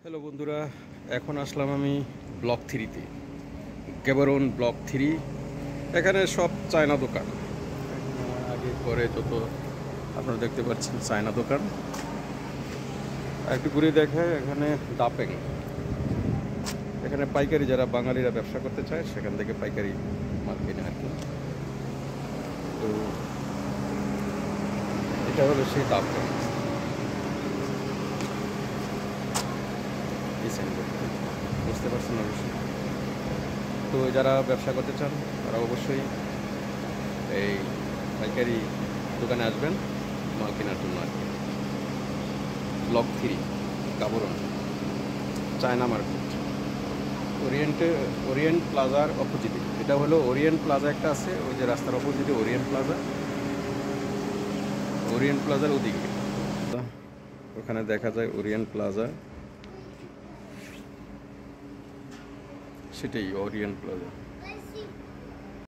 Hello বন্ধুরা, এখন আসলাম আমি ব্লক থ্রিতে, গ্যাবারন ব্লক থ্রি। এখানে সব চায়না দোকান। আগে পরে যত আপনারা দেখতে পাচ্ছেন চায়না দোকান। আর একটু ঘুরে দেখায়, এখানে দাপেং। এখানে পাইকারি যারা বাঙালিরা ব্যবসা করতে চায় সেখান থেকে পাইকারি মাল কিনে আর কি। তো এটা হলো সেই দাপেং। এই সাইনবোর্ড বুঝতে পারছেন অবশ্যই। তো যারা ব্যবসা করতে চান তারা অবশ্যই এই পাইকারি দোকানে আসবেন মাল কেনার জন্য আর কি। ব্লক থ্রি, গাবরন, চায়না মার্কেট, ওরিয়েন্ট প্লাজার অপোজিটে। এটা হলো ওরিয়েন্ট প্লাজা একটা আছে, ওই যে রাস্তার অপোজিটে ওরিয়েন্ট প্লাজা। ওরিয়েন্ট প্লাজার ওদিকে ওখানে দেখা যায় ওরিয়েন্ট প্লাজা, সেটাই ওরিয়েন্ট প্লাজা।